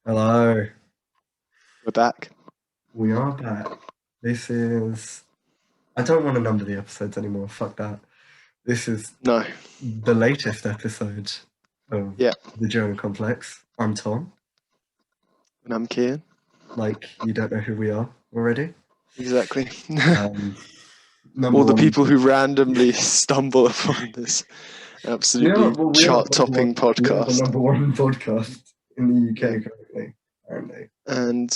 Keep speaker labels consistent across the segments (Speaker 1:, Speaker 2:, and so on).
Speaker 1: Hello,
Speaker 2: We're back.
Speaker 1: we are back. This is. I don't want to number the episodes anymore. Fuck that. This is
Speaker 2: No.
Speaker 1: the latest episode of
Speaker 2: Yeah.
Speaker 1: the Jonah Complex. I'm Tom.
Speaker 2: And I'm Kian.
Speaker 1: Like, you don't know who we are already.
Speaker 2: Exactly.
Speaker 1: Um, Number
Speaker 2: All the
Speaker 1: one.
Speaker 2: people who randomly stumble upon this absolutely
Speaker 1: We are the number one.
Speaker 2: chart-topping
Speaker 1: We are the
Speaker 2: podcast.
Speaker 1: number one podcast in the
Speaker 2: Yeah.
Speaker 1: UK currently, apparently.
Speaker 2: And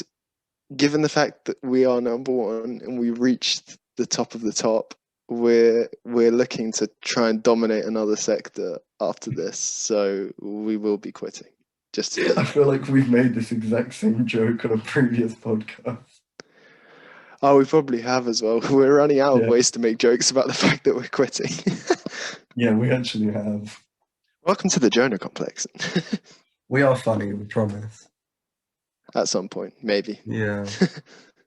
Speaker 2: given the fact that we are number one and we reached the top of the top, we're looking to try and dominate another sector after this. So we will be quitting. Just to
Speaker 1: I feel like we've made this exact same joke on a previous podcast.
Speaker 2: Oh, we probably have as well. We're running out of
Speaker 1: Yeah.
Speaker 2: ways to make jokes about the fact that we're quitting.
Speaker 1: Yeah, we actually have.
Speaker 2: Welcome to the Jonah Complex.
Speaker 1: We are funny, we promise.
Speaker 2: At some point, maybe.
Speaker 1: Yeah,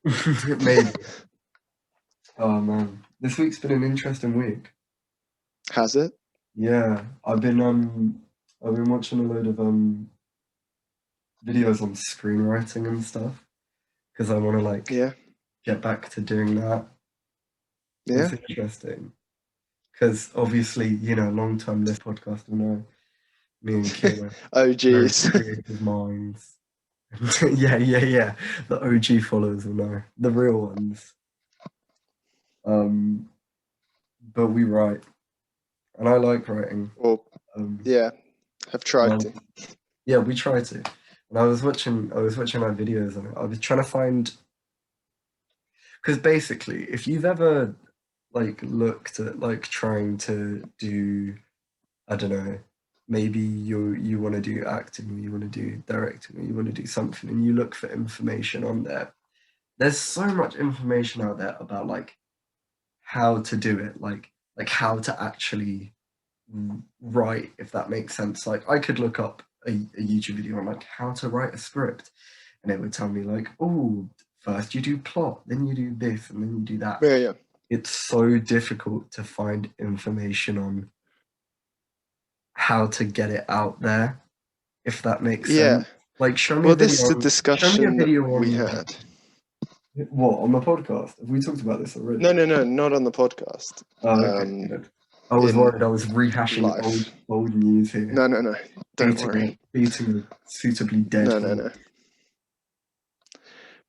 Speaker 1: maybe. Oh man, this week's been an interesting week.
Speaker 2: Has it?
Speaker 1: Yeah, I've been watching a load of videos on screenwriting and stuff because I want to like
Speaker 2: Yeah.
Speaker 1: get back to doing that.
Speaker 2: Yeah.
Speaker 1: It's interesting because obviously, long-time live podcast will know me and Kim are
Speaker 2: Oh,
Speaker 1: very
Speaker 2: geez.
Speaker 1: creative minds. Yeah. The OG followers will know, the real ones. Um, but we write, and I like writing.
Speaker 2: Well,
Speaker 1: Um,
Speaker 2: yeah, I've tried
Speaker 1: well,
Speaker 2: to.
Speaker 1: yeah, we try to. And I was watching our videos on it. I was trying to find, because basically, if you've ever like looked at like trying to do, I don't know, maybe you want to do acting, or you want to do directing, or you want to do something, and you look for information on there. There's so much information out there about like how to do it, like how to actually write, if that makes sense. Like I could look up a YouTube video on like how to write a script, and it would tell me like, oh, first you do plot, then you do this, and then you do that.
Speaker 2: Yeah.
Speaker 1: It's so difficult to find information on how to get it out there, if that makes
Speaker 2: Yeah.
Speaker 1: sense. Like show me a
Speaker 2: Well, this
Speaker 1: video
Speaker 2: is the
Speaker 1: on show me a
Speaker 2: discussion that
Speaker 1: video
Speaker 2: we
Speaker 1: on
Speaker 2: had.
Speaker 1: what, on the podcast. Have we talked about this already?
Speaker 2: No, not on the podcast.
Speaker 1: Oh, okay, good. I was
Speaker 2: In
Speaker 1: worried I was rehashing
Speaker 2: life.
Speaker 1: old news here,
Speaker 2: No. Don't worry.
Speaker 1: beating a suitably dead horse.
Speaker 2: No.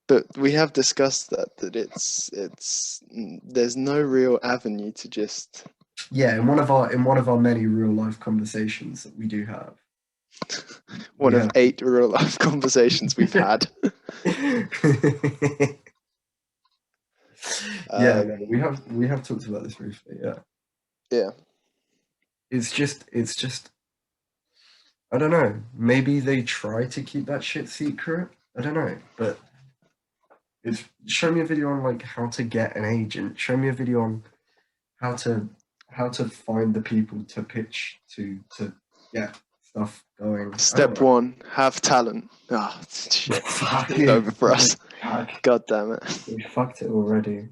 Speaker 2: But we have discussed that it's there's no real avenue to just
Speaker 1: Yeah, in one of our many real life conversations that we do have,
Speaker 2: one
Speaker 1: we
Speaker 2: of
Speaker 1: have
Speaker 2: 8 real life conversations we've had.
Speaker 1: yeah, no, we have talked about this briefly. Yeah,
Speaker 2: Yeah.
Speaker 1: it's just I don't know. Maybe they try to keep that shit secret. I don't know, but it's show me a video on like how to get an agent. Show me a video on how to find the people to pitch to get stuff going. I don't
Speaker 2: Step
Speaker 1: know.
Speaker 2: 1, have talent. Ah, shit.
Speaker 1: Fuck
Speaker 2: It's over for us.
Speaker 1: Fuck.
Speaker 2: God damn it.
Speaker 1: We fucked it already.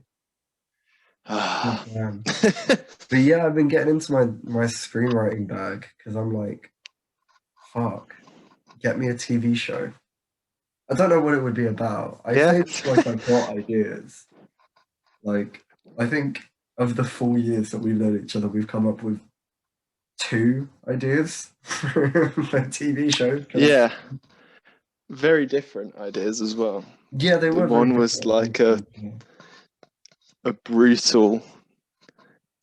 Speaker 1: God
Speaker 2: Ah.
Speaker 1: damn. But yeah, I've been getting into my screenwriting bag because I'm like, fuck, get me a TV show. I don't know what it would be about. I
Speaker 2: Yeah.
Speaker 1: say this like I've got ideas. Like, I think of the 4 years that we've known each other, we've come up with two ideas for a TV show.
Speaker 2: Yeah. Very different ideas as well.
Speaker 1: Yeah, they were very
Speaker 2: One was
Speaker 1: different.
Speaker 2: like a brutal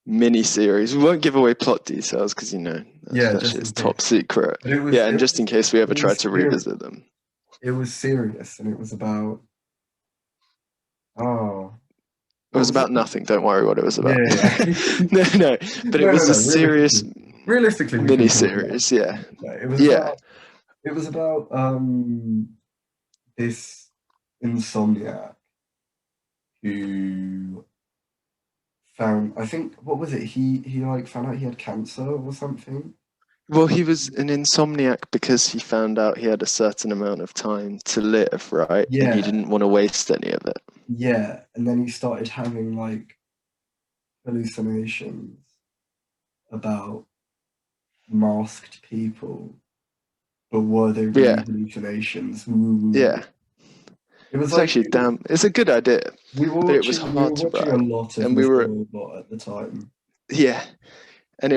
Speaker 2: mini series. We won't give away plot details because
Speaker 1: Yeah,
Speaker 2: that
Speaker 1: just
Speaker 2: shit's
Speaker 1: in
Speaker 2: top
Speaker 1: case.
Speaker 2: secret.
Speaker 1: But
Speaker 2: Yeah, and just in case we ever
Speaker 1: it
Speaker 2: try
Speaker 1: was
Speaker 2: to
Speaker 1: serious.
Speaker 2: revisit them.
Speaker 1: It was serious, and it was about oh,
Speaker 2: It
Speaker 1: what
Speaker 2: was
Speaker 1: was it?
Speaker 2: about nothing. Don't worry what it was about.
Speaker 1: Yeah.
Speaker 2: No. But it was
Speaker 1: No.
Speaker 2: a serious
Speaker 1: Realistically, we can
Speaker 2: mini
Speaker 1: talk about
Speaker 2: series. Yeah.
Speaker 1: it. No, it was
Speaker 2: Yeah.
Speaker 1: about this insomniac who found, I think, what was it? He like found out he had cancer or something.
Speaker 2: Well, he was an insomniac because he found out he had a certain amount of time to live, right? And he
Speaker 1: Yeah,
Speaker 2: didn't want to waste any of it.
Speaker 1: yeah. And then he started having like hallucinations about masked people but were they really
Speaker 2: Yeah,
Speaker 1: hallucinations? Ooh.
Speaker 2: yeah.
Speaker 1: It was
Speaker 2: It's
Speaker 1: like
Speaker 2: actually damn. It's a good idea, but it was
Speaker 1: we were
Speaker 2: hard to
Speaker 1: watching a
Speaker 2: write,
Speaker 1: lot of
Speaker 2: and we
Speaker 1: Mr.
Speaker 2: were
Speaker 1: Robot at the time.
Speaker 2: yeah, and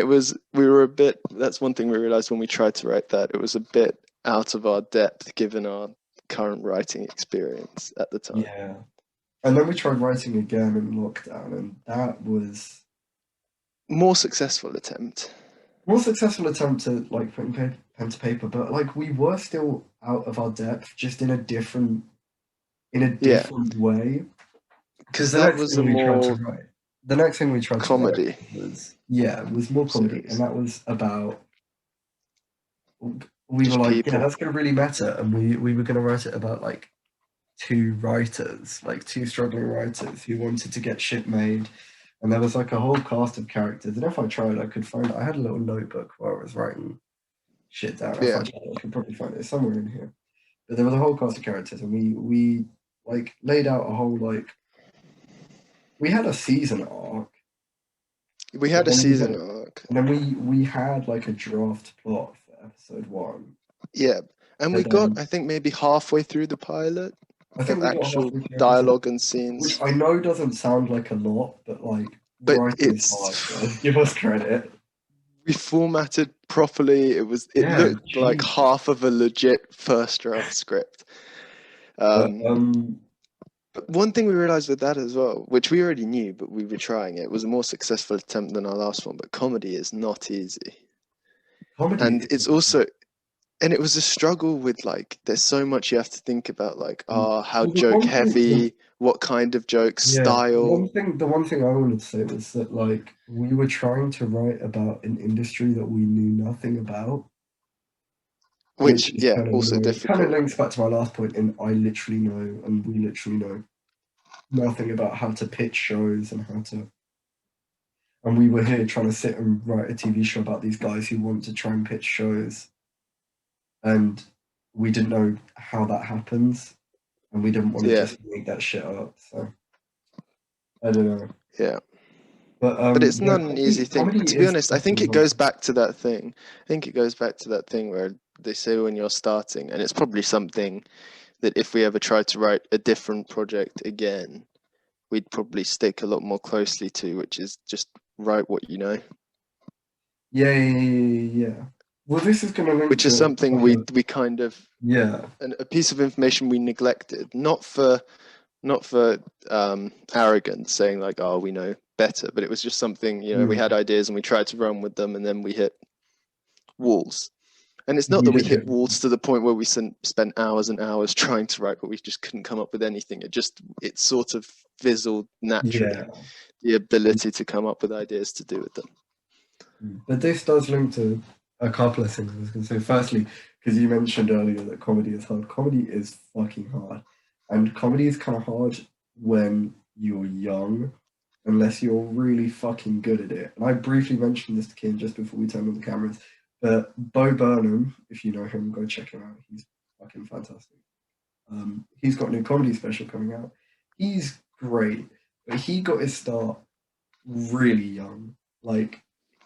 Speaker 2: we were a bit. That's one thing we realized when we tried to write that it was a bit out of our depth given our current writing experience at the time.
Speaker 1: Yeah. And then we tried writing again in lockdown, and that was
Speaker 2: More successful attempt.
Speaker 1: more successful attempt at like putting pen to paper, but like we were still out of our depth, just in a
Speaker 2: Yeah,
Speaker 1: different way. Because
Speaker 2: because that was a more
Speaker 1: the next thing we tried to write
Speaker 2: comedy.
Speaker 1: was was more comedy, and
Speaker 2: Series.
Speaker 1: that was about we were
Speaker 2: Just
Speaker 1: like, yeah,
Speaker 2: people.
Speaker 1: that's gonna really matter, and we were gonna write it about like two writers, like two struggling writers who wanted to get shit made. And there was like a whole cast of characters. And if I tried, I could find I had a little notebook where I was writing shit down. If I
Speaker 2: Yeah.
Speaker 1: tried, I could probably find it somewhere in here. But there was a whole cast of characters, and we like laid out a whole like we had a season arc,
Speaker 2: We
Speaker 1: but
Speaker 2: had a
Speaker 1: then we had
Speaker 2: season arc.
Speaker 1: and then we had like a draft plot for episode one.
Speaker 2: Yeah. And we
Speaker 1: And
Speaker 2: got,
Speaker 1: then
Speaker 2: I think, maybe halfway through the pilot
Speaker 1: I think
Speaker 2: of
Speaker 1: we got
Speaker 2: actual
Speaker 1: halfway through episode,
Speaker 2: dialogue and
Speaker 1: which
Speaker 2: scenes.
Speaker 1: I know doesn't sound like a lot, but like
Speaker 2: But
Speaker 1: writing is hard,
Speaker 2: it's
Speaker 1: guys. Give us credit.
Speaker 2: we formatted properly. It
Speaker 1: Yeah,
Speaker 2: looked like
Speaker 1: jeez.
Speaker 2: half of a legit first draft script.
Speaker 1: But
Speaker 2: But one thing we realized with that as well, which we already knew, but we were trying it, was a more successful attempt than our last one. But comedy is not easy.
Speaker 1: comedy
Speaker 2: And
Speaker 1: is
Speaker 2: it's also, and it was a struggle with like, there's so much you have to think about, like, how
Speaker 1: well,
Speaker 2: joke heavy, what kind of joke style.
Speaker 1: the one thing I wanted to say was that like we were trying to write about an industry that we knew nothing about, which
Speaker 2: Which,
Speaker 1: is
Speaker 2: yeah,
Speaker 1: kind of
Speaker 2: also
Speaker 1: annoying. Kind of
Speaker 2: difficult.
Speaker 1: links back to my last point, and I literally know, and we literally know nothing about how to pitch shows and how to. And we were here trying to sit and write a TV show about these guys who want to try and pitch shows, and we didn't know how that happens, and we didn't want to
Speaker 2: Yeah,
Speaker 1: just make that shit up. So I don't know,
Speaker 2: yeah.
Speaker 1: but
Speaker 2: But it's
Speaker 1: yeah,
Speaker 2: not an easy thing.
Speaker 1: comedy
Speaker 2: To be
Speaker 1: is
Speaker 2: honest, I think
Speaker 1: fucking
Speaker 2: it
Speaker 1: hard.
Speaker 2: goes back to that thing. I think it goes back to that thing where they say when you're starting, and it's probably something that if we ever tried to write a different project again, we'd probably stick a lot more closely to, which is just write what you know.
Speaker 1: Yeah. Well, this is going to link
Speaker 2: Which is
Speaker 1: to
Speaker 2: something
Speaker 1: like
Speaker 2: we kind of
Speaker 1: yeah,
Speaker 2: a piece of information we neglected, not for arrogance, saying like, oh, we know better, but it was just something, we had ideas and we tried to run with them, and then we hit walls. And it's not
Speaker 1: we
Speaker 2: that we
Speaker 1: did
Speaker 2: hit
Speaker 1: hit.
Speaker 2: walls to the point where we spent hours and hours trying to write, but we just couldn't come up with anything. It sort of fizzled naturally,
Speaker 1: Yeah,
Speaker 2: the ability to come up with ideas to do with them.
Speaker 1: but this does link to a couple of things I was going to say. Firstly, because you mentioned earlier that comedy is hard. Comedy is fucking hard, and comedy is kind of hard when you're young, unless you're really fucking good at it. And I briefly mentioned this to Kim just before we turned on the cameras. But Bo Burnham, if you know him, go check him out. He's fucking fantastic. He's got a new comedy special coming out. He's great, but he got his start really young, like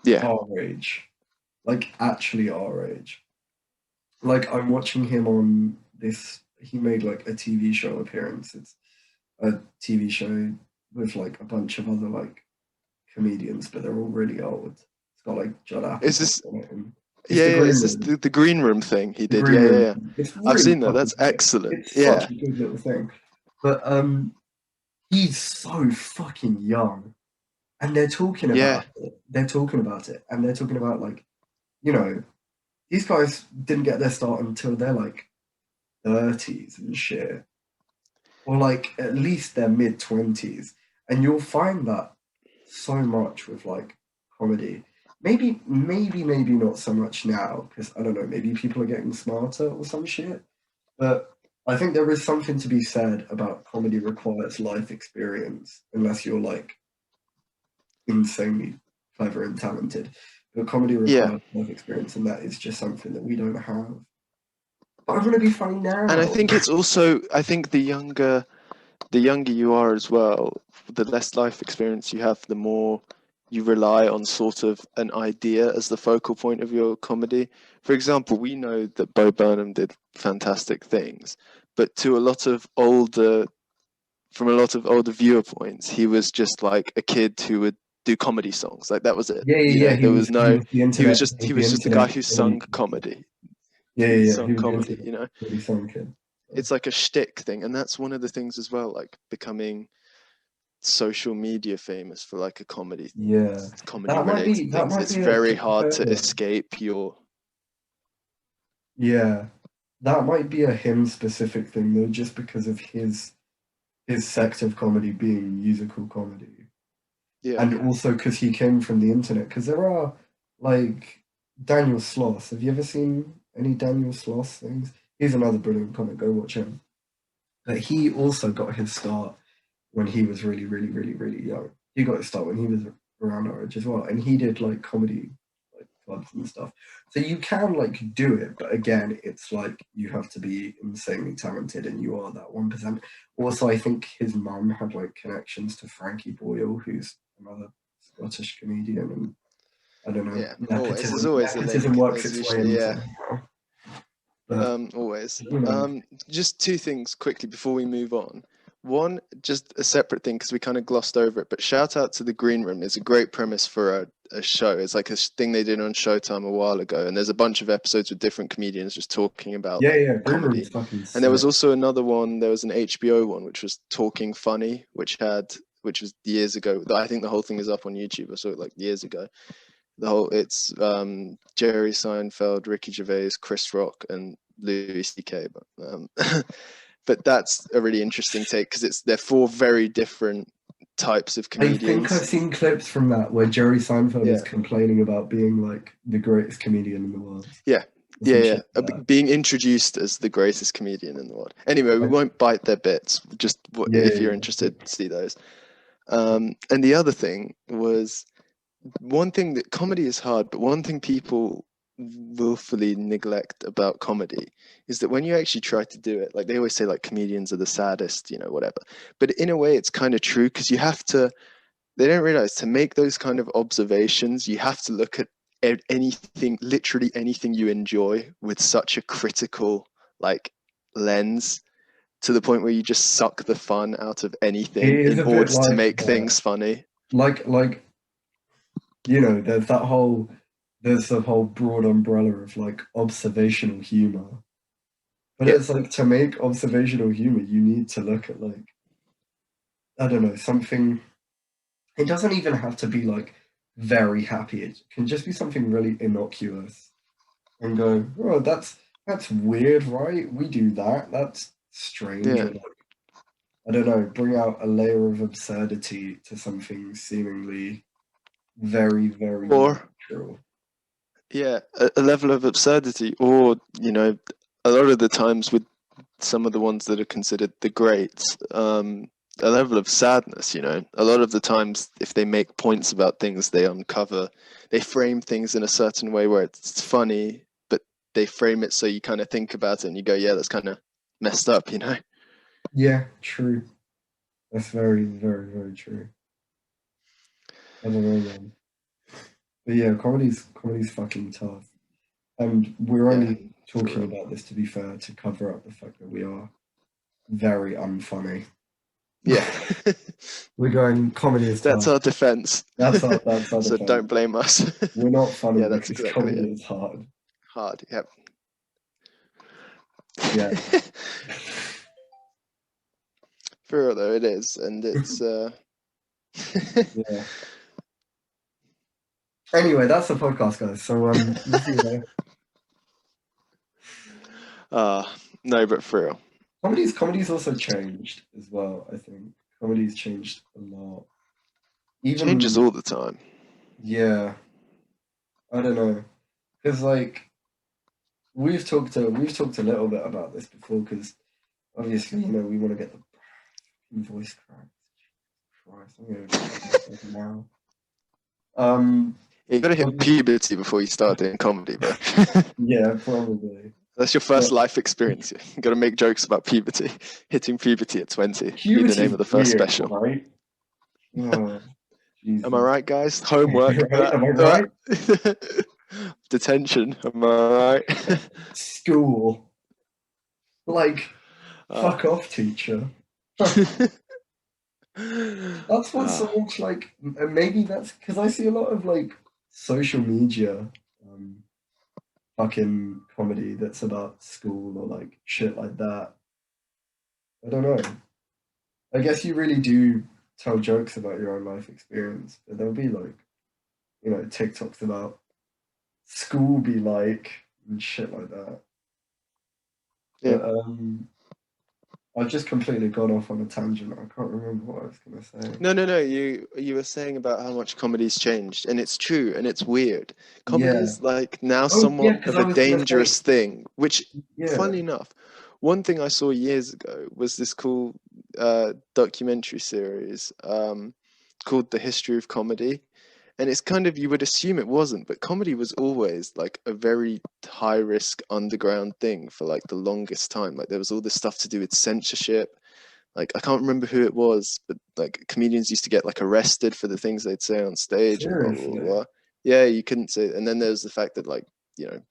Speaker 2: Yeah,
Speaker 1: our age, like actually our age. Like I'm watching him on this. He made like a TV show appearance. It's a TV show with like a bunch of other like comedians, but they're all really old. It's got like Judd
Speaker 2: is
Speaker 1: Apatow
Speaker 2: this
Speaker 1: in it, and it's
Speaker 2: yeah,
Speaker 1: the
Speaker 2: yeah,
Speaker 1: Green
Speaker 2: is this
Speaker 1: Room.
Speaker 2: the green room thing he
Speaker 1: The
Speaker 2: did?
Speaker 1: Green
Speaker 2: Yeah, yeah,
Speaker 1: Room.
Speaker 2: yeah.
Speaker 1: It's
Speaker 2: I've
Speaker 1: really
Speaker 2: seen that.
Speaker 1: fucking
Speaker 2: That's
Speaker 1: funny.
Speaker 2: excellent.
Speaker 1: It's such
Speaker 2: Yeah,
Speaker 1: a good little thing. But he's so fucking young, and they're talking
Speaker 2: yeah,
Speaker 1: about it. They're talking about it, and they're talking about like, you know, these guys didn't get their start until they're like 30s and shit, or like at least their mid 20s, and you'll find that so much with like comedy. Maybe not so much now because I don't know. Maybe people are getting smarter or some shit. But I think there is something to be said about comedy requires life experience, unless you're like insanely clever and talented. But comedy
Speaker 2: yeah.
Speaker 1: requires life experience, and that is just something that we don't have. But I want to be funny
Speaker 2: And I
Speaker 1: now.
Speaker 2: think it's also, I think the younger you are as well, the less life experience you have, the more you rely on sort of an idea as the focal point of your comedy. For example, we know that Bo Burnham did fantastic things, but to a lot of older viewer points, he was just like a kid who would do comedy songs. Like that was it.
Speaker 1: Yeah.
Speaker 2: There was no.
Speaker 1: The internet.
Speaker 2: He was just a guy who sung comedy. He
Speaker 1: Yeah.
Speaker 2: sung
Speaker 1: He was the
Speaker 2: comedy.
Speaker 1: internet comedy song kid.
Speaker 2: It's like a shtick thing, and that's one of the things as well. Like becoming social media famous for like a comedy related things. It's very hard to escape your.
Speaker 1: Yeah, that might be a him specific thing though, just because of his sect of comedy being musical comedy.
Speaker 2: Yeah.
Speaker 1: And also because he came from the internet. Because there are like Daniel Sloss. Have you ever seen any Daniel Sloss things? He's another brilliant comic. Go watch him. But he also got his start when he was really, really, really, really young. He got his start when he was around our age as well, and he did like comedy like clubs and stuff. So you can like do it, but again, it's like you have to be insanely talented, and you are that 1%. Also, I think his mum had like connections to Frankie Boyle, who's another Scottish comedian, and I don't know.
Speaker 2: Yeah, there's always a link.
Speaker 1: Nepotism works its way into.
Speaker 2: Yeah.
Speaker 1: But,
Speaker 2: always.
Speaker 1: You know.
Speaker 2: Just two things quickly before we move on. One, just a separate thing because we kind of glossed over it, but shout out to The Green Room. It's a great premise for a show. It's like a thing they did on Showtime a while ago, and there's a bunch of episodes with different comedians just talking about comedy. And there was also another one. There was an HBO one which was Talking Funny, which was years ago. I think the whole thing is up on YouTube. I saw it like years ago. It's Jerry Seinfeld, Ricky Gervais, Chris Rock, and Louis C.K. But that's a really interesting take because they're four very different types of comedians.
Speaker 1: I think I've seen clips from that where Jerry Seinfeld is complaining about being like the greatest comedian in the world.
Speaker 2: Yeah. Being introduced as the greatest comedian in the world. Anyway, we won't bite their bits. Just if you're interested, see those. And the other thing was, one thing that comedy is hard, but one thing people willfully neglect about comedy is that when you actually try to do it, like they always say, like comedians are the saddest, whatever. But in a way, it's kind of true because they don't realize to make those kind of observations, you have to look at literally anything you enjoy with such a critical like lens to the point where you just suck the fun out of anything in order to make things funny.
Speaker 1: Like there's the whole broad umbrella of like observational humor. But it's like to make observational humor, you need to look at like, I don't know, something. It doesn't even have to be like very happy. It can just be something really innocuous and go, oh, that's weird, right? We do that. That's strange.
Speaker 2: Yeah.
Speaker 1: Or like, I don't know, bring out a layer of absurdity to something seemingly very, very natural.
Speaker 2: Yeah, a level of absurdity, or a lot of the times with some of the ones that are considered the greats, a level of sadness. A lot of the times, if they make points about things, they frame things in a certain way where it's funny, but they frame it so you kind of think about it and you go, yeah, that's kind of messed up,
Speaker 1: Yeah, true. That's very, very, very true. I don't know, man. But yeah, comedy's fucking tough. And we're only talking about this, to be fair, to cover up the fact that we are very unfunny.
Speaker 2: Yeah.
Speaker 1: We're going, comedy is tough.
Speaker 2: That's our defense.
Speaker 1: That's our
Speaker 2: so
Speaker 1: defense.
Speaker 2: Don't blame us.
Speaker 1: We're not funny
Speaker 2: that's
Speaker 1: because
Speaker 2: exactly
Speaker 1: comedy is hard.
Speaker 2: Hard, yep.
Speaker 1: Yeah.
Speaker 2: For real though, it is. And it's
Speaker 1: yeah. Anyway, that's the podcast, guys. So we'll see you there.
Speaker 2: No, but for real.
Speaker 1: Comedy's also changed as well, I think. Comedy's changed a lot.
Speaker 2: Changes all the time.
Speaker 1: Yeah. I don't know. Because like we've talked a little bit about this before, because obviously, we want to get the voice cracked. Christ, I'm gonna do it now.
Speaker 2: You gotta hit puberty before you start doing comedy, bro.
Speaker 1: Yeah, probably.
Speaker 2: That's your first life experience. You got to make jokes about puberty. Hitting puberty at 20. Be the name of the first special.
Speaker 1: Right?
Speaker 2: Am I
Speaker 1: Jesus.
Speaker 2: right, guys? Homework.
Speaker 1: Right? Am I right?
Speaker 2: Detention. Am I right?
Speaker 1: School. Like,
Speaker 2: uh,
Speaker 1: fuck off, teacher. That's what's so much like, and maybe that's because I see a lot of like social media, um, fucking comedy that's about school or like shit like that. I don't know. I guess you really do tell jokes about your own life experience, but there'll be like, TikToks about school be like and shit like that.
Speaker 2: yeah.
Speaker 1: But I've just completely gone off on a tangent. I can't remember what I was gonna say.
Speaker 2: No. You were saying about how much comedy's changed, and it's true, and it's weird.
Speaker 1: Yeah.
Speaker 2: Comedy's like now
Speaker 1: Oh yeah,
Speaker 2: somewhat
Speaker 1: because
Speaker 2: of
Speaker 1: I
Speaker 2: a
Speaker 1: was gonna say
Speaker 2: dangerous thing. Which,
Speaker 1: yeah.
Speaker 2: funnily enough, one thing I saw years ago was this cool documentary series called "The History of Comedy." And it's kind of, you would assume it wasn't, but comedy was always like a very high risk underground thing for like the longest time. Like there was all this stuff to do with censorship. Like I can't remember who it was, but like comedians used to get like arrested for the things they'd say on stage and blah blah blah.
Speaker 1: Seriously.
Speaker 2: blah. Yeah, you couldn't say. And then there was the fact that like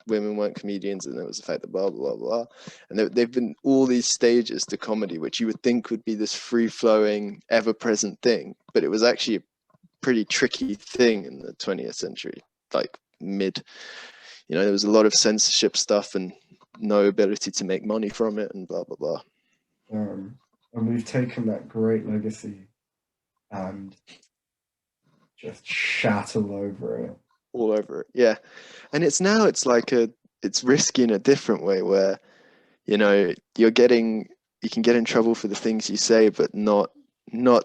Speaker 2: women weren't comedians, and there was the fact that blah blah blah blah. And they've been all these stages to comedy, which you would think would be this free flowing, ever present thing, but it was actually a pretty tricky thing in the 20th century. Like mid, there was a lot of censorship stuff and no ability to make money from it and blah blah blah.
Speaker 1: And we've taken that great legacy and just shat all over it.
Speaker 2: All over it, yeah. And it's like it's risky in a different way where you can get in trouble for the things you say, but not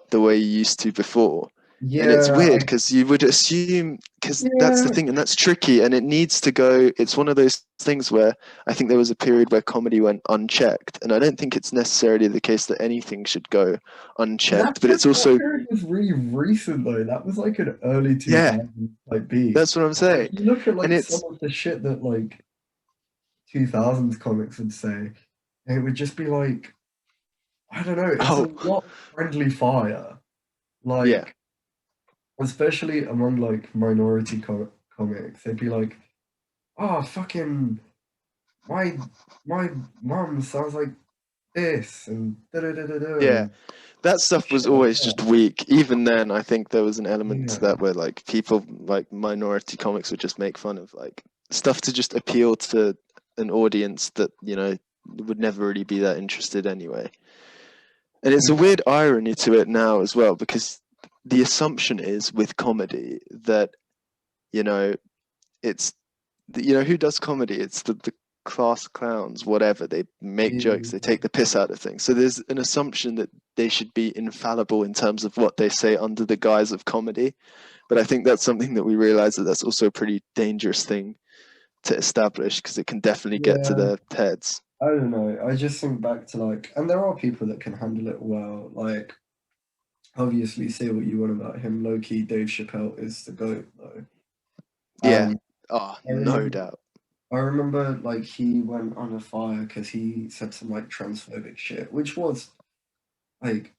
Speaker 2: the way you used to before. And it's
Speaker 1: Yeah,
Speaker 2: weird because you would assume, because that's the
Speaker 1: yeah.
Speaker 2: thing, and that's tricky, and it needs to go. It's one of those things where I think there was a period where comedy went unchecked, and I don't think it's necessarily the case that anything should go unchecked, but it's
Speaker 1: That
Speaker 2: also,
Speaker 1: period was really recent though. That was like an early
Speaker 2: yeah,
Speaker 1: 2000s like beat.
Speaker 2: that's what I'm
Speaker 1: Like
Speaker 2: saying.
Speaker 1: you look at
Speaker 2: And
Speaker 1: like some
Speaker 2: it's,
Speaker 1: of the shit that like 2000s comics would say, and it would just be like, I don't know, it was a
Speaker 2: oh,
Speaker 1: lot friendly fire.
Speaker 2: yeah,
Speaker 1: Like especially among like minority comics, they'd be like, "Oh, fucking my my mum sounds like this," and da da da da da,
Speaker 2: yeah.
Speaker 1: and
Speaker 2: That stuff was
Speaker 1: shit like
Speaker 2: always just
Speaker 1: that.
Speaker 2: weak. Even then, I think there was an element to
Speaker 1: Yeah,
Speaker 2: that where like people, like minority comics, would just make fun of like stuff to just appeal to an audience that would never really be that interested anyway. And it's a
Speaker 1: yeah,
Speaker 2: weird irony to it now as well, because the assumption is with comedy that you know it's who does comedy? It's the class clowns, whatever. They make jokes, they
Speaker 1: yeah,
Speaker 2: take the piss out of things. So there's an assumption that they should be infallible in terms of what they say under the guise of comedy. But I think that's something that we realize that that's also a pretty dangerous thing to establish, because it can definitely get to
Speaker 1: yeah.
Speaker 2: their heads.
Speaker 1: I don't know. I just think back to like, and there are people that can handle it well. Like, obviously, say what you want about him. Low key, Dave Chappelle is the goat, though.
Speaker 2: Yeah.
Speaker 1: Um,
Speaker 2: Oh,
Speaker 1: I
Speaker 2: no
Speaker 1: remember,
Speaker 2: doubt.
Speaker 1: I remember, like he went on a fire because he said some like transphobic shit, which was like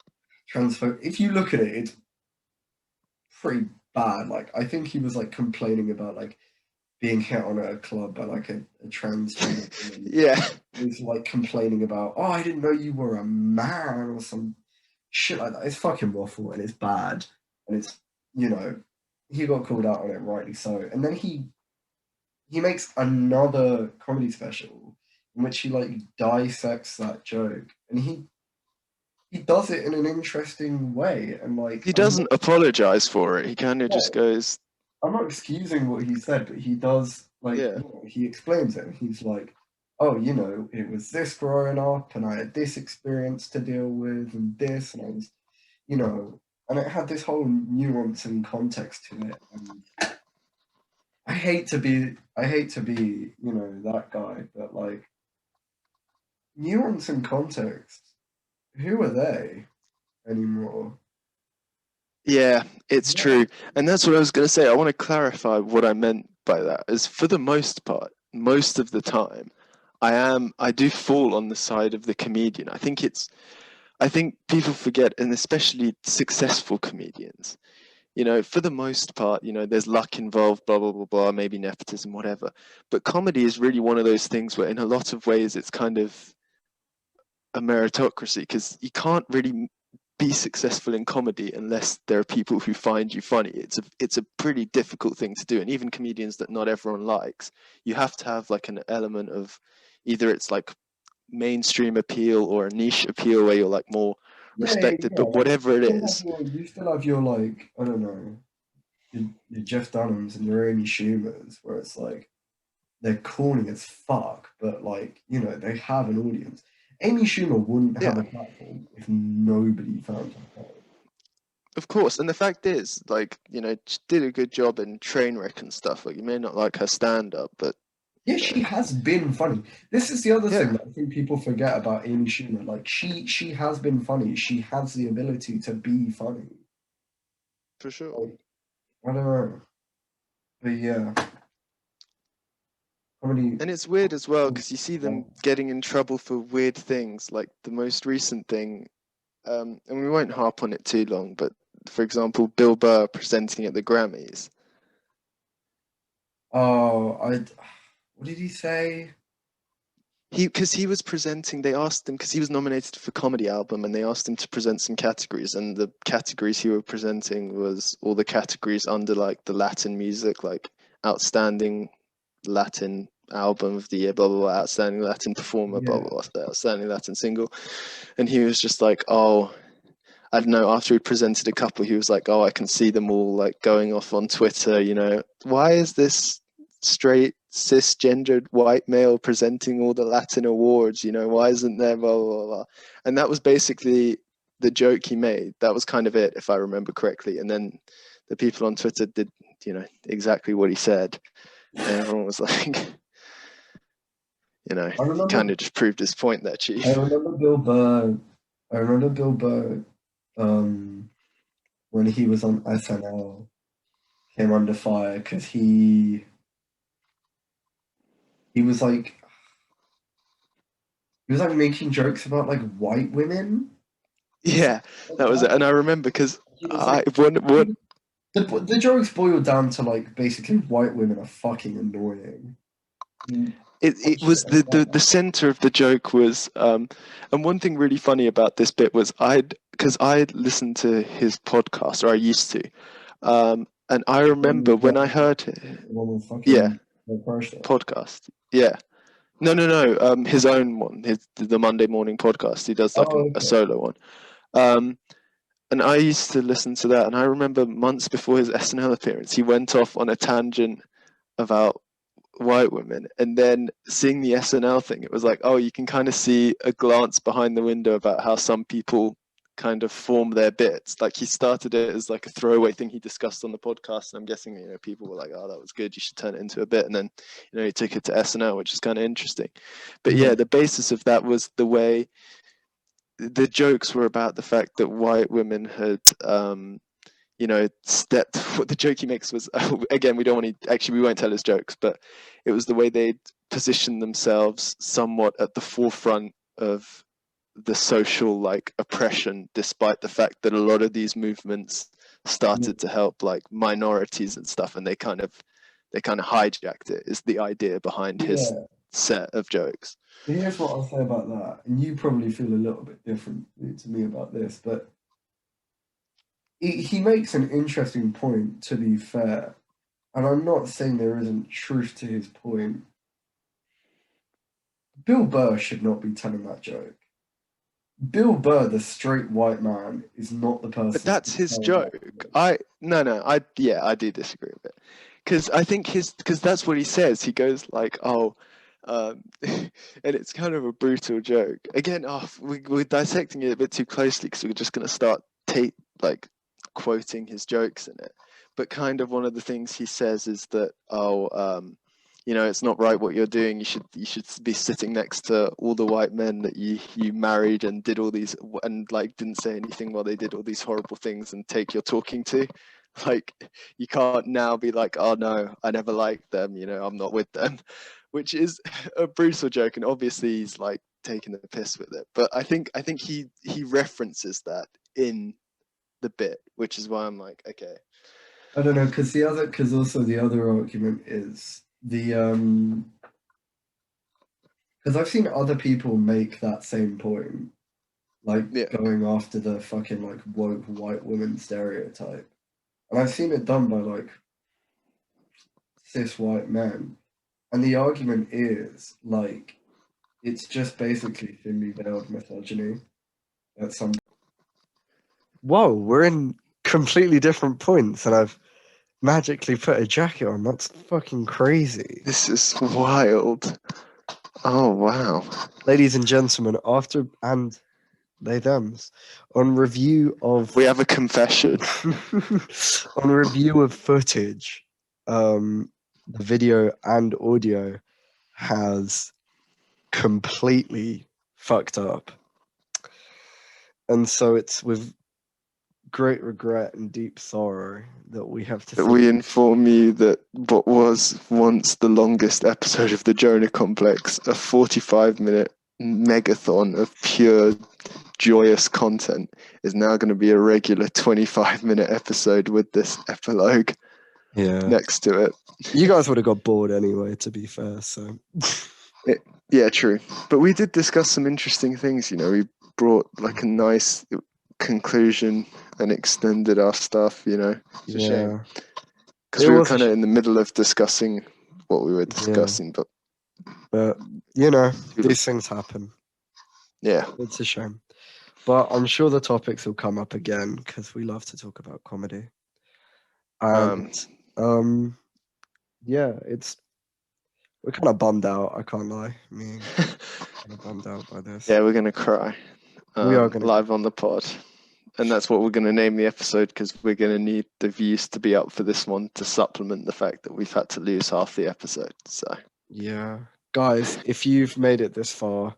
Speaker 1: transphobic. If you look at it, it's pretty bad. Like, I think he was like complaining about like being hit on at a club by like a transgender woman.
Speaker 2: Yeah.
Speaker 1: He was like complaining about, oh, I didn't know you were a man or some shit like that. It's fucking waffle and it's bad. And it's, you know, he got called out on it, rightly so. And then he makes another comedy special in which he like dissects that joke. And he does it in an interesting way. And like
Speaker 2: He doesn't apologize for it. He kind of just goes,
Speaker 1: I'm not excusing what he said, but he does like
Speaker 2: yeah.
Speaker 1: he explains it. He's like, oh, it was this growing up, and I had this experience to deal with, and this, and I was, and it had this whole nuance and context to it. And I hate to be, that guy, but like nuance and context, who are they anymore?
Speaker 2: Yeah, it's
Speaker 1: Yeah,
Speaker 2: true. And that's what I was going to say. I want to clarify what I meant by that. Is for the most part, most of the time, I do fall on the side of the comedian. I think people forget, and especially successful comedians, you know, for the most part, you know, there's luck involved, blah blah blah blah, maybe nepotism, whatever. But comedy is really one of those things where in a lot of ways it's kind of a meritocracy, because you can't really be successful in comedy unless there are people who find you funny. It's a pretty difficult thing to do, and even comedians that not everyone likes, you have to have like an element of either it's like mainstream appeal or a niche appeal where you're like more
Speaker 1: Yeah, yeah,
Speaker 2: respected,
Speaker 1: yeah.
Speaker 2: but
Speaker 1: Like
Speaker 2: whatever it is.
Speaker 1: you still have your like, I don't know, your Jeff Dunhams and your Amy Schumers, where it's like they're corny as fuck, but like, you know, they have an audience. Amy Schumer wouldn't have
Speaker 2: Yeah,
Speaker 1: a platform if nobody found her funny.
Speaker 2: of course. And the fact is, like, you know, she did a good job in Trainwreck and stuff. Like, you may not like her stand up, but
Speaker 1: Yeah,
Speaker 2: you know,
Speaker 1: she has been funny. This is the other thing
Speaker 2: yeah,
Speaker 1: that I think people forget about Amy Schumer. Like she has been funny. She has the ability to be funny.
Speaker 2: for sure.
Speaker 1: Like, I don't know. But yeah, comedy.
Speaker 2: And it's weird as well because you see them getting in trouble for weird things. Like the most recent thing, and we won't harp on it too long, but for example, Bill Burr presenting at the Grammys.
Speaker 1: Oh, what did he say?
Speaker 2: Because he was presenting, they asked him, because he was nominated for comedy album, and they asked him to present some categories, and the categories he was presenting was all the categories under like the Latin music, like outstanding Latin album of the year, blah blah blah, outstanding Latin performer, blah
Speaker 1: Yeah,
Speaker 2: blah blah, outstanding Latin single. And he was just like, oh, I don't know, after he presented a couple, he was like, oh, I can see them all like going off on Twitter, you know, why is this straight cisgendered white male presenting all the Latin awards, you know, why isn't there blah blah blah. And that was basically the joke he made. That was kind of it, if I remember correctly. And then the people on Twitter did, you know, exactly what he said, and everyone was like, you know,
Speaker 1: I
Speaker 2: he kind
Speaker 1: remember.
Speaker 2: of just proved his point there,
Speaker 1: I
Speaker 2: chief.
Speaker 1: remember Bill Burr. I remember Bill Burr. Um, when he was on SNL, came under fire because he was like he was like making jokes about like white women or
Speaker 2: Yeah,
Speaker 1: something like
Speaker 2: that was it.
Speaker 1: that.
Speaker 2: And I remember because
Speaker 1: He was
Speaker 2: I
Speaker 1: like
Speaker 2: one
Speaker 1: the jokes boiled down to like basically white women are fucking annoying.
Speaker 2: it
Speaker 1: Shit
Speaker 2: was
Speaker 1: like
Speaker 2: the
Speaker 1: that.
Speaker 2: center of the joke was and one thing really funny about this bit was I'd listened to his podcast, or I used to, and I remember when I heard
Speaker 1: The one with
Speaker 2: yeah,
Speaker 1: fucking like Russia.
Speaker 2: podcast, yeah, no, his own one, the Monday morning podcast. He does like
Speaker 1: Oh,
Speaker 2: a
Speaker 1: okay.
Speaker 2: solo one. um and I used to listen to that, and I remember months before his SNL appearance he went off on a tangent about white women, and then seeing the SNL thing, it was like, oh, you can kind of see a glance behind the window about how some people kind of form their bits. Like he started it as like a throwaway thing he discussed on the podcast, and I'm guessing, you know, people were like, oh, that was good, you should turn it into a bit. And then, you know, he took it to SNL, which is kind of interesting. But
Speaker 1: Yeah.
Speaker 2: yeah, the basis of that was the way the jokes were about the fact that white women had you know, stepped. What the joke he makes was, again, we don't want to, actually, we won't tell his jokes, but it was the way they'd positioned themselves somewhat at the forefront of the social like oppression, despite the fact that a lot of these movements started to help like minorities and stuff, and they kind of hijacked it, is the idea behind his
Speaker 1: Yeah.
Speaker 2: set of jokes.
Speaker 1: Here's what I'll say about that, and you probably feel a little bit different to me about this, but he makes an interesting point, to be fair. And I'm not saying there isn't truth to his point. Bill Burr should not be telling that joke. Bill Burr, the straight white man, is not the
Speaker 2: But
Speaker 1: person to
Speaker 2: that's his
Speaker 1: tell that
Speaker 2: joke.
Speaker 1: joke.
Speaker 2: I do disagree with it, because I think because that's what he says. He goes like, oh, and it's kind of a brutal joke. Again, we're dissecting it a bit too closely because we're just going to start like quoting his jokes in it. But kind of one of the things he says is that, oh, you know, it's not right what you're doing. You should be sitting next to all the white men that you married and did all these, and like didn't say anything while they did all these horrible things, and take your talking to. Like, you can't now be like, oh no, I never liked them, you know, I'm not with them, which is a brutal joke, and obviously he's like taking the piss with it. But I think he references that in the bit, which is why I'm like, okay.
Speaker 1: I don't know, because also the other argument is the because I've seen other people make that same point, like
Speaker 2: Yeah.
Speaker 1: going after the fucking like woke white woman stereotype, and I've seen it done by like cis white men, and the argument is like it's just basically thinly veiled misogyny at some. Whoa, we're in completely different points, and I've magically put a jacket on. That's fucking crazy.
Speaker 2: This is wild. Oh wow.
Speaker 1: Ladies and gentlemen, after and they thems on review of
Speaker 2: We have a confession.
Speaker 1: on review of footage, the video and audio has completely fucked up. And so it's with great regret and deep sorrow that we have to
Speaker 2: We inform you that what was once the longest episode of the Jonah Complex, a 45-minute megathon of pure joyous content, is now going to be a regular 25-minute episode with this epilogue next to it.
Speaker 1: You guys would have got bored anyway, to be fair, so
Speaker 2: yeah, true. But we did discuss some interesting things, you know. We brought like a nice conclusion and extended our stuff, you know. It's a shame. Because we were kind of in the middle of discussing what we were discussing,
Speaker 1: but you know, these things happen.
Speaker 2: Yeah.
Speaker 1: It's a shame. But I'm sure the topics will come up again because we love to talk about comedy. And yeah, we're kind of bummed out, I can't lie. Me kind of bummed out by this.
Speaker 2: Yeah, we're gonna cry.
Speaker 1: We are gonna
Speaker 2: live on the pod. And that's what we're going to name the episode, because we're going to need the views to be up for this one to supplement the fact that we've had to lose half the episode. So
Speaker 1: yeah, guys, if you've made it this far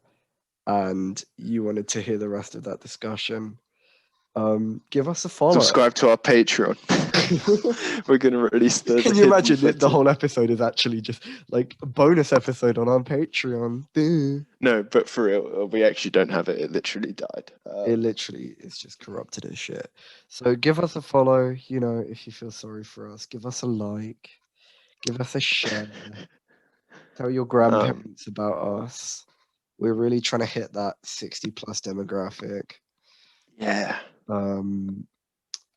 Speaker 1: and you wanted to hear the rest of that discussion, give us a follow.
Speaker 2: Subscribe to our Patreon. We're going to release the.
Speaker 1: Can you imagine that the whole episode is actually just like a bonus episode on our Patreon?
Speaker 2: No, but for real, we actually don't have it. It literally died.
Speaker 1: It literally is just corrupted as shit. So give us a follow. You know, if you feel sorry for us, give us a like, give us a share. Tell your grandparents about us. We're really trying to hit that 60+ demographic.
Speaker 2: Yeah.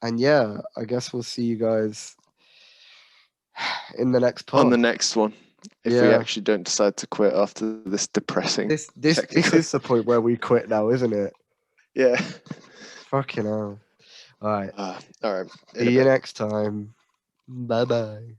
Speaker 1: And yeah, I guess we'll see you guys in the next part.
Speaker 2: On the next one. If we actually don't decide to quit after this depressing.
Speaker 1: This is the point where we quit now, isn't it?
Speaker 2: Yeah.
Speaker 1: Fucking hell. All right.
Speaker 2: All right.
Speaker 1: See you next time. Bye-bye.